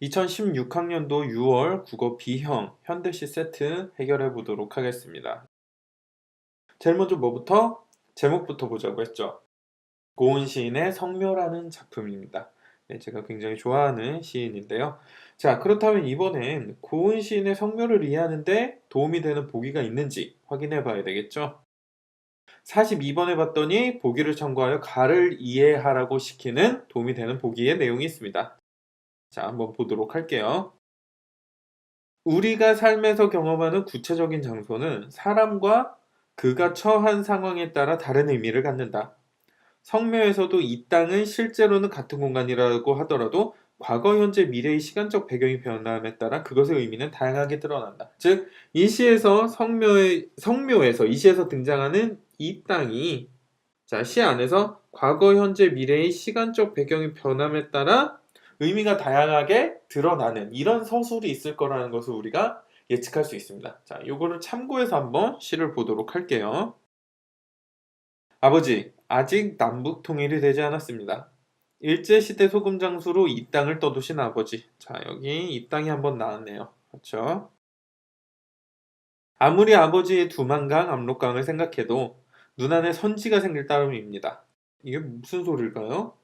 2016학년도 6월 국어 B형 현대시 세트 해결해 보도록 하겠습니다. 제일 먼저 뭐부터? 제목부터 보자고 했죠. 고은 시인의 성묘라는 작품입니다. 네, 제가 굉장히 좋아하는 시인인데요. 자, 그렇다면 이번엔 고은 시인의 성묘를 이해하는데 도움이 되는 보기가 있는지 확인해 봐야 되겠죠. 42번에 봤더니 보기를 참고하여 가를 이해하라고 시키는 도움이 되는 보기의 내용이 있습니다. 자, 한번 보도록 할게요. 우리가 삶에서 경험하는 구체적인 장소는 사람과 그가 처한 상황에 따라 다른 의미를 갖는다. 성묘에서도 이 땅은 실제로는 같은 공간이라고 하더라도 과거, 현재, 미래의 시간적 배경이 변함에 따라 그것의 의미는 다양하게 드러난다. 즉, 이 시에서 성묘에서 이 시에서 등장하는 이 땅이 시 안에서 과거, 현재, 미래의 시간적 배경이 변함에 따라 의미가 다양하게 드러나는 이런 서술이 있을 거라는 것을 우리가 예측할 수 있습니다. 자, 요거를 참고해서 한번 시를 보도록 할게요. 아버지, 아직 남북 통일이 되지 않았습니다. 일제시대 소금장수로 이 땅을 떠도신 아버지. 자, 여기 이 땅이 한번 나왔네요. 그렇죠? 아무리 아버지의 두만강, 압록강을 생각해도 눈 안에 선지가 생길 따름입니다. 이게 무슨 소리일까요?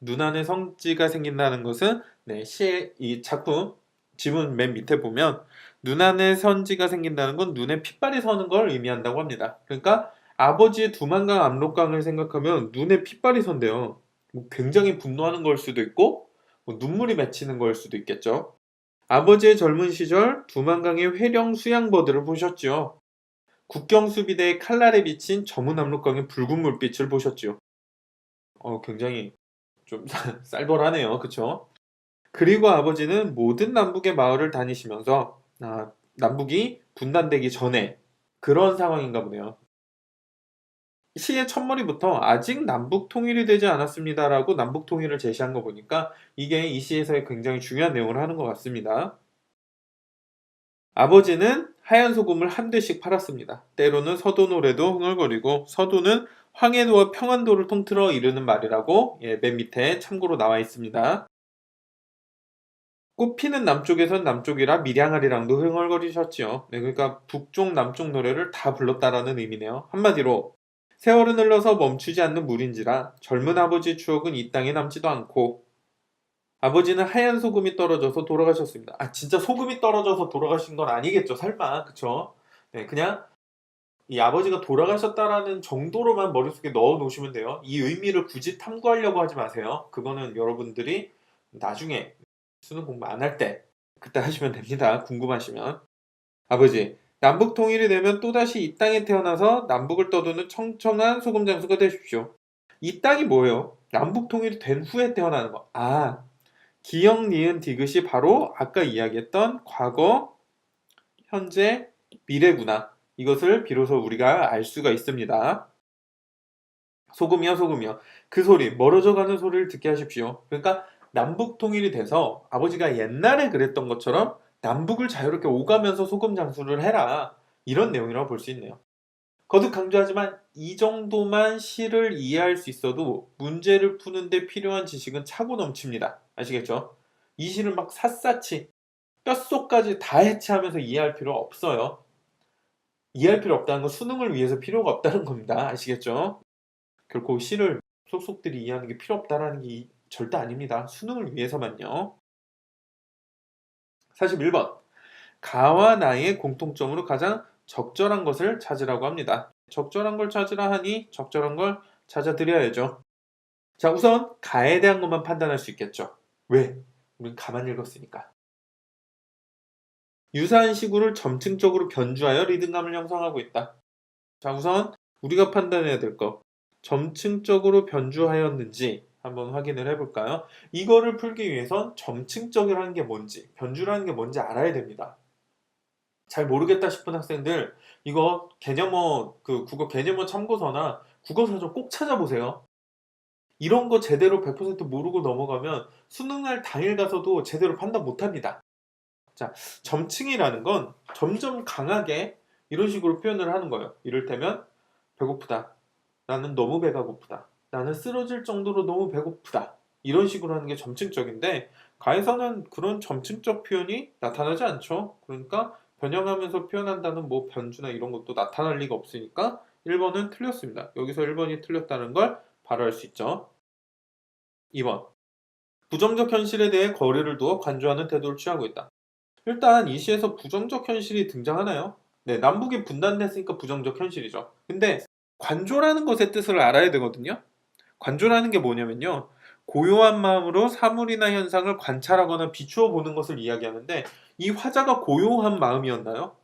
눈 안에 선지가 생긴다는 것은 시의 이 작품 지문 맨 밑에 보면 눈 안에 선지가 생긴다는 건 눈에 핏발이 서는 걸 의미한다고 합니다. 그러니까 아버지의 두만강 압록강을 생각하면 눈에 핏발이 선대요. 뭐 굉장히 분노하는 걸 수도 있고 뭐 눈물이 맺히는 걸 수도 있겠죠. 아버지의 젊은 시절 두만강의 회령 수양버들을 보셨죠. 국경수비대의 칼날에 비친 저문 압록강의 붉은 물빛을 보셨죠. 굉장히 좀 쌀벌하네요. 그쵸? 그리고 아버지는 모든 남북의 마을을 다니시면서 남북이 분단되기 전에 그런 상황인가 보네요. 시의 첫머리부터 아직 남북 통일이 되지 않았습니다라고 남북 통일을 제시한 거 보니까 이게 이 시에서의 굉장히 중요한 내용을 하는 것 같습니다. 아버지는 하얀 소금을 한 대씩 팔았습니다. 때로는 서도노래도 흥얼거리고 서도는 황해도와 평안도를 통틀어 이르는 말이라고 맨 밑에 참고로 나와 있습니다. 꽃피는 남쪽에선 남쪽이라 밀양아리랑도 흥얼거리셨지요. 네, 그러니까 북쪽 남쪽 노래를 다 불렀다라는 의미네요. 한마디로 세월은 흘러서 멈추지 않는 물인지라 젊은 아버지 추억은 이 땅에 남지도 않고 아버지는 하얀 소금이 떨어져서 돌아가셨습니다. 진짜 소금이 떨어져서 돌아가신 건 아니겠죠, 설마. 그쵸? 네, 그냥 이 아버지가 돌아가셨다라는 정도로만 머릿속에 넣어 놓으시면 돼요. 이 의미를 굳이 탐구하려고 하지 마세요. 그거는 여러분들이 나중에 수능 공부 안 할 때 그때 하시면 됩니다. 궁금하시면. 아버지, 남북 통일이 되면 또다시 이 땅에 태어나서 남북을 떠도는 청청한 소금 장수가 되십시오. 이 땅이 뭐예요? 남북 통일이 된 후에 태어나는 거. 기역, 니은, 디귿이 바로 아까 이야기했던 과거, 현재, 미래구나. 이것을 비로소 우리가 알 수가 있습니다. 소금이요, 소금이요. 그 소리, 멀어져 가는 소리를 듣게 하십시오. 그러니까 남북 통일이 돼서 아버지가 옛날에 그랬던 것처럼 남북을 자유롭게 오가면서 소금 장수를 해라. 이런 내용이라고 볼 수 있네요. 거듭 강조하지만 이 정도만 시를 이해할 수 있어도 문제를 푸는데 필요한 지식은 차고 넘칩니다. 아시겠죠? 이 시를 막 샅샅이 뼛속까지 다 해체하면서 이해할 필요 없어요. 이해할 필요 없다는 건 수능을 위해서 필요가 없다는 겁니다. 아시겠죠? 결코 시를 속속들이 이해하는 게 필요 없다는 게 절대 아닙니다. 수능을 위해서만요. 41번. 가와 나의 공통점으로 가장 적절한 것을 찾으라고 합니다. 적절한 걸 찾으라 하니 적절한 걸 찾아드려야죠. 자, 우선 가에 대한 것만 판단할 수 있겠죠. 왜? 우린 가만 읽었으니까. 유사한 시구를 점층적으로 변주하여 리듬감을 형성하고 있다. 자, 우선 우리가 판단해야 될 거. 점층적으로 변주하였는지 한번 확인을 해볼까요? 이거를 풀기 위해선 점층적이라는 게 뭔지, 변주라는 게 뭔지 알아야 됩니다. 잘 모르겠다 싶은 학생들 이거 개념어 국어 개념어 참고서나 국어사전 꼭 찾아보세요. 이런 거 제대로 100% 모르고 넘어가면 수능날 당일 가서도 제대로 판단 못합니다. 자, 점층이라는 건 점점 강하게 이런 식으로 표현을 하는 거예요. 이를테면 배고프다. 나는 너무 배가 고프다. 나는 쓰러질 정도로 너무 배고프다. 이런 식으로 하는 게 점층적인데 가에서는 그런 점층적 표현이 나타나지 않죠. 그러니까 변형하면서 표현한다는 뭐 변주나 이런 것도 나타날 리가 없으니까 1번은 틀렸습니다. 여기서 1번이 틀렸다는 걸 바로 알 수 있죠. 2번. 부정적 현실에 대해 거리를 두어 관조하는 태도를 취하고 있다. 일단 이 시에서 부정적 현실이 등장하나요? 네, 남북이 분단됐으니까 부정적 현실이죠. 근데 관조라는 것의 뜻을 알아야 되거든요. 관조라는 게 뭐냐면요. 고요한 마음으로 사물이나 현상을 관찰하거나 비추어 보는 것을 이야기하는데 이 화자가 고요한 마음이었나요?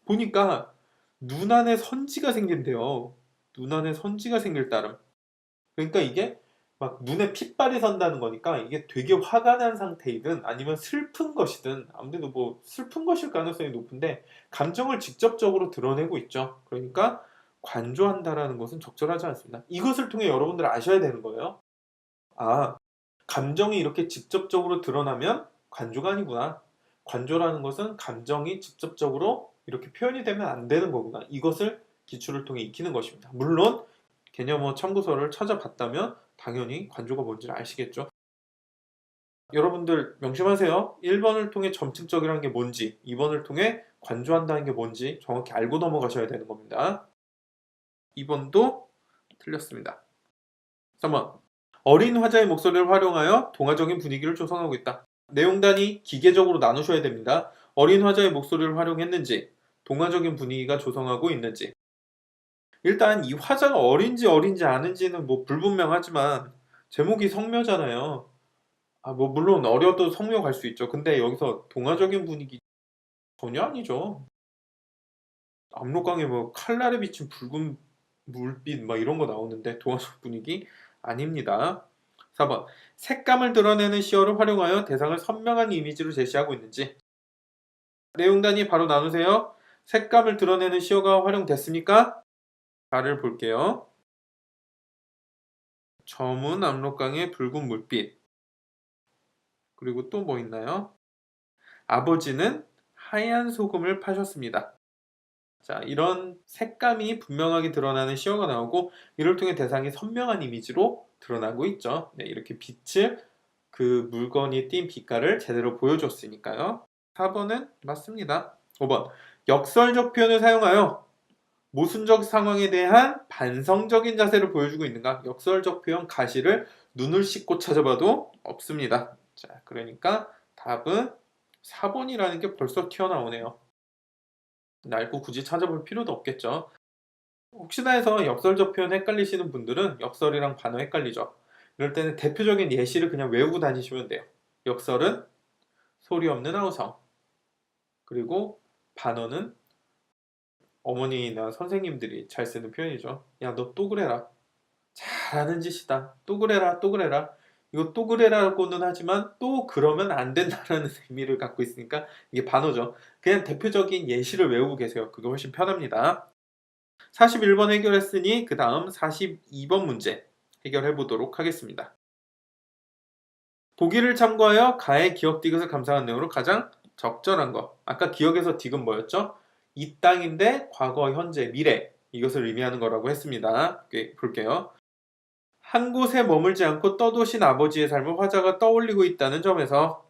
보니까 눈 안에 선지가 생긴대요. 눈 안에 선지가 생길 따름. 그러니까 이게 막 눈에 핏발이 선다는 거니까 이게 되게 화가 난 상태이든 아니면 슬픈 것이든 아무래도 뭐 슬픈 것일 가능성이 높은데 감정을 직접적으로 드러내고 있죠. 그러니까 관조한다라는 것은 적절하지 않습니다. 이것을 통해 여러분들 아셔야 되는 거예요. 아, 감정이 이렇게 직접적으로 드러나면 관조가 아니구나. 관조라는 것은 감정이 직접적으로 이렇게 표현이 되면 안 되는 거구나. 이것을 기출을 통해 익히는 것입니다. 물론 개념어 참고서를 찾아봤다면 당연히 관조가 뭔지를 아시겠죠. 여러분들 명심하세요. 1번을 통해 점층적이라는 게 뭔지, 2번을 통해 관조한다는 게 뭔지 정확히 알고 넘어가셔야 되는 겁니다. 2번도 틀렸습니다. 3번. 어린 화자의 목소리를 활용하여 동화적인 분위기를 조성하고 있다. 내용 단위 기계적으로 나누셔야 됩니다. 어린 화자의 목소리를 활용했는지, 동화적인 분위기가 조성하고 있는지. 일단 이 화자가 어린지 아닌지는 뭐 불분명하지만 제목이 성묘잖아요. 뭐 물론 어려도 성묘 갈 수 있죠. 근데 여기서 동화적인 분위기 전혀 아니죠. 압록강에 뭐 칼날에 비친 붉은 물빛 막 이런 거 나오는데 동화적 분위기 아닙니다. 4번. 색감을 드러내는 시어를 활용하여 대상을 선명한 이미지로 제시하고 있는지. 내용 단위 바로 나누세요. 색감을 드러내는 시어가 활용됐습니까? 발을 볼게요. 저문 압록강의 붉은 물빛. 그리고 또 뭐 있나요? 아버지는 하얀 소금을 파셨습니다. 자, 이런 색감이 분명하게 드러나는 시어가 나오고 이를 통해 대상이 선명한 이미지로 드러나고 있죠. 네, 이렇게 빛을 그 물건이 띈 빛깔을 제대로 보여줬으니까요. 4번은 맞습니다. 5번. 역설적 표현을 사용하여 모순적 상황에 대한 반성적인 자세를 보여주고 있는가? 역설적 표현 가시를 눈을 씻고 찾아봐도 없습니다. 자, 그러니까 답은 4번이라는 게 벌써 튀어나오네요. 알고 굳이 찾아볼 필요도 없겠죠. 혹시나 해서 역설적 표현 헷갈리시는 분들은 역설이랑 반어 헷갈리죠. 이럴 때는 대표적인 예시를 그냥 외우고 다니시면 돼요. 역설은 소리 없는 아우성. 그리고 반어는 어머니나 선생님들이 잘 쓰는 표현이죠. 야, 너 또 그래라. 잘하는 짓이다. 또 그래라, 또 그래라. 이거 또 그래라고는 하지만 또 그러면 안 된다라는 의미를 갖고 있으니까 이게 반어죠. 그냥 대표적인 예시를 외우고 계세요. 그게 훨씬 편합니다. 41번 해결했으니 그 다음 42번 문제 해결해 보도록 하겠습니다. 보기를 참고하여 가의 기억 디귿을 감상한 내용으로 가장 적절한 것. 아까 기억에서 디귿 뭐였죠? 이 땅인데 과거, 현재, 미래 이것을 의미하는 거라고 했습니다. 볼게요. 한 곳에 머물지 않고 떠도신 아버지의 삶을 화자가 떠올리고 있다는 점에서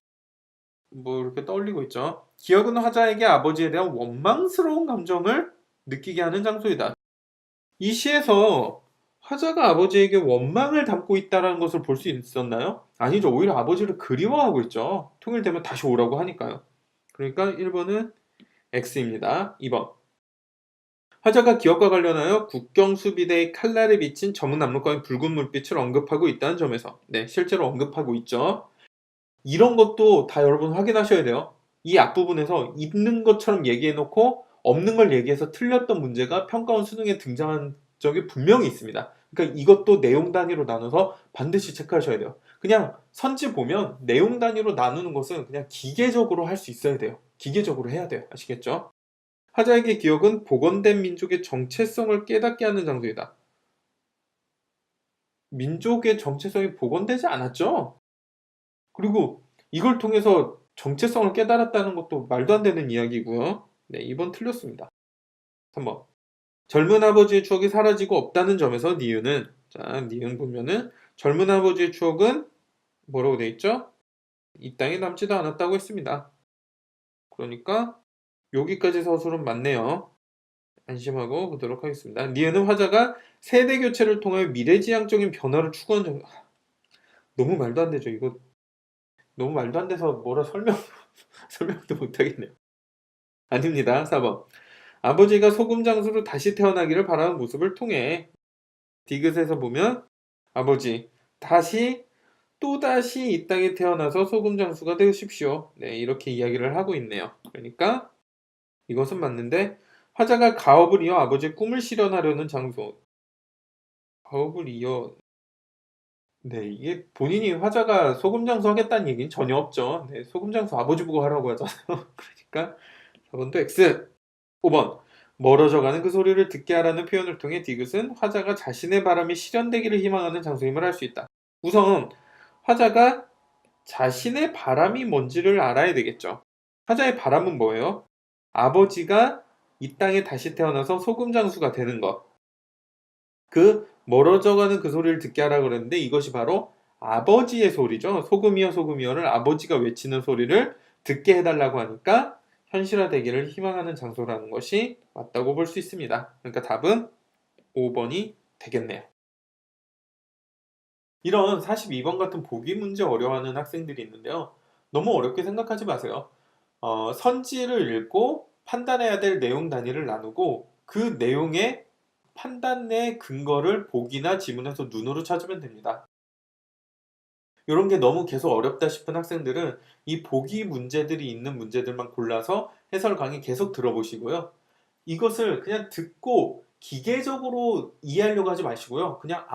뭐 이렇게 떠올리고 있죠. 기억은 화자에게 아버지에 대한 원망스러운 감정을 느끼게 하는 장소이다. 이 시에서 화자가 아버지에게 원망을 담고 있다는 것을 볼 수 있었나요? 아니죠. 오히려 아버지를 그리워하고 있죠. 통일되면 다시 오라고 하니까요. 그러니까 1번은 X입니다. 2번. 화자가 기억과 관련하여 국경수비대의 칼날에 비친 저문 압록강의 붉은 물빛을 언급하고 있다는 점에서 네, 실제로 언급하고 있죠. 이런 것도 다 여러분 확인하셔야 돼요. 이 앞부분에서 있는 것처럼 얘기해놓고 없는 걸 얘기해서 틀렸던 문제가 평가원 수능에 등장한 적이 분명히 있습니다. 그러니까 이것도 내용 단위로 나눠서 반드시 체크하셔야 돼요. 그냥 선지 보면 내용 단위로 나누는 것은 그냥 기계적으로 할 수 있어야 돼요. 기계적으로 해야 돼요. 아시겠죠? 화자에게 기억은 복원된 민족의 정체성을 깨닫게 하는 장소이다. 민족의 정체성이 복원되지 않았죠? 그리고 이걸 통해서 정체성을 깨달았다는 것도 말도 안 되는 이야기고요. 네, 2번 틀렸습니다. 3번. 젊은 아버지의 추억이 사라지고 없다는 점에서 니은은 자, 니은 보면은 젊은 아버지의 추억은 뭐라고 돼 있죠? 이 땅에 남지도 않았다고 했습니다. 그러니까 여기까지 서술은 맞네요. 안심하고 보도록 하겠습니다. 니은은 화자가 세대 교체를 통하여 미래지향적인 변화를 추구하는 너무 말도 안 되죠. 이거 너무 말도 안 돼서 뭐라 설명도 못 하겠네요. 아닙니다. 4번. 아버지가 소금 장수로 다시 태어나기를 바라는 모습을 통해 디귿에서 보면 아버지 다시 또다시 이 땅에 태어나서 소금 장수가 되십시오. 네, 이렇게 이야기를 하고 있네요. 그러니까 이것은 맞는데 화자가 가업을 이어 아버지의 꿈을 실현하려는 장소. 가업을 이어 네, 이게 본인이 화자가 소금 장수 하겠다는 얘기는 전혀 없죠. 네, 소금 장수 아버지 보고 하라고 하잖아요. 그러니까 4번도 X. 5번. 멀어져가는 그 소리를 듣게 하라는 표현을 통해 디귿은 화자가 자신의 바람이 실현되기를 희망하는 장소임을 알 수 있다. 우선 화자가 자신의 바람이 뭔지를 알아야 되겠죠. 화자의 바람은 뭐예요? 아버지가 이 땅에 다시 태어나서 소금 장수가 되는 것. 그 멀어져가는 그 소리를 듣게 하라 그랬는데 이것이 바로 아버지의 소리죠. 소금이여 소금이여를 아버지가 외치는 소리를 듣게 해달라고 하니까 현실화되기를 희망하는 장소라는 것이 맞다고 볼 수 있습니다. 그러니까 답은 5번이 되겠네요. 이런 42번 같은 보기 문제 어려워하는 학생들이 있는데요. 너무 어렵게 생각하지 마세요. 선지를 읽고 판단해야 될 내용 단위를 나누고 그 내용의 판단의 근거를 보기나 지문에서 눈으로 찾으면 됩니다. 이런 게 너무 계속 어렵다 싶은 학생들은 이 보기 문제들이 있는 문제들만 골라서 해설 강의 계속 들어보시고요. 이것을 그냥 듣고 기계적으로 이해하려고 하지 마시고요. 그냥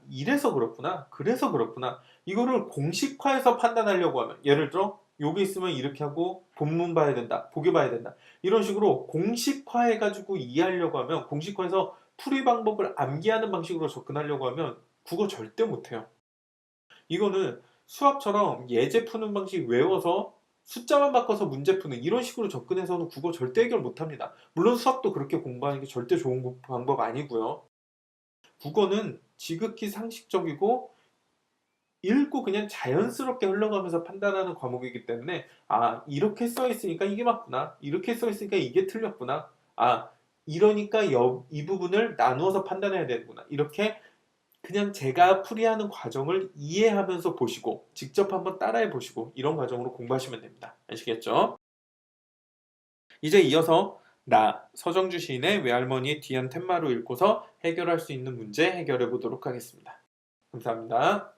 이래서 그렇구나. 그래서 그렇구나. 이거를 공식화해서 판단하려고 하면 예를 들어 여기 있으면 이렇게 하고 본문 봐야 된다. 보기 봐야 된다. 이런 식으로 공식화해가지고 이해하려고 하면 공식화해서 풀이 방법을 암기하는 방식으로 접근하려고 하면 국어 절대 못해요. 이거는 수학처럼 예제 푸는 방식 외워서 숫자만 바꿔서 문제 푸는 이런 식으로 접근해서는 국어 절대 해결 못합니다. 물론 수학도 그렇게 공부하는 게 절대 좋은 방법 아니고요. 국어는 지극히 상식적이고 읽고 그냥 자연스럽게 흘러가면서 판단하는 과목이기 때문에 이렇게 써 있으니까 이게 맞구나. 이렇게 써 있으니까 이게 틀렸구나. 이러니까 이 부분을 나누어서 판단해야 되는구나. 이렇게 그냥 제가 풀이하는 과정을 이해하면서 보시고 직접 한번 따라해 보시고 이런 과정으로 공부하시면 됩니다. 아시겠죠? 이제 이어서 서정주 시인의 외할머니의 뒤안 텐마루 읽고서 해결할 수 있는 문제 해결해 보도록 하겠습니다. 감사합니다.